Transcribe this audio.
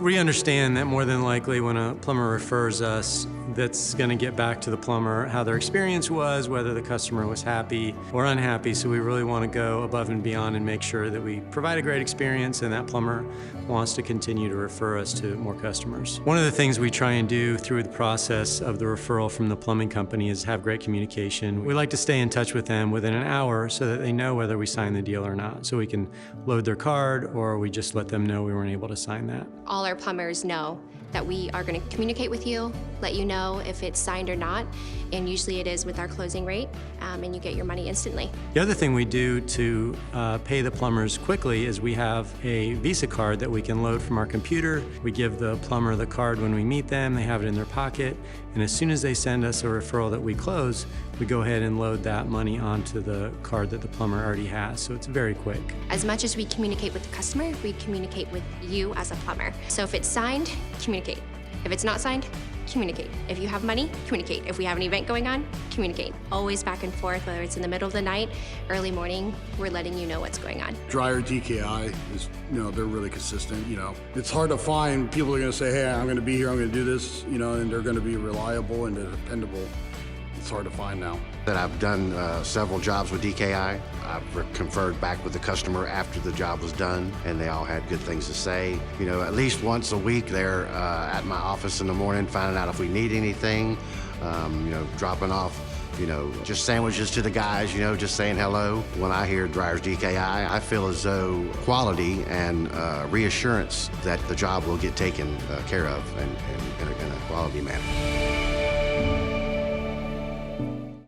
We understand that more than likely when a plumber refers us, that's going to get back to the plumber how their experience was, whether the customer was happy or unhappy. So we really want to go above and beyond and make sure that we provide a great experience and that plumber wants to continue to refer us to more customers. One of the things we try and do through the process of the referral from the plumbing company is have great communication. We like to stay in touch with them within an hour so that they know whether we sign the deal or not. So we can load their card or we just let them know we weren't able to sign that. All our plumbers know that we are going to communicate with you, let you know if it's signed or not, and usually it is with our closing rate, and you get your money instantly. The other thing we do to pay the plumbers quickly is we have a Visa card that we can load from our computer. We give the plumber the card when we meet them, they have it in their pocket, and as soon as they send us a referral that we close, we go ahead and load that money onto the card that the plumber already has, so it's very quick. As much as we communicate with the customer, we communicate with you as a plumber. So if it's signed, communicate. If it's not signed, communicate. If you have money, communicate. If we have an event going on, communicate. Always back and forth, whether it's in the middle of the night, early morning, we're letting you know what's going on. Dryer DKI is, they're really consistent, It's hard to find people are gonna say, hey, I'm gonna be here, I'm gonna do this, and they're gonna be reliable and they're dependable. It's hard to find now. That I've done several jobs with DKI. I've conferred back with the customer after the job was done, and they all had good things to say. At least once a week they're at my office in the morning, finding out if we need anything, dropping off, just sandwiches to the guys, just saying hello. When I hear Dryers DKI, I feel as though quality and reassurance that the job will get taken care of in a quality manner.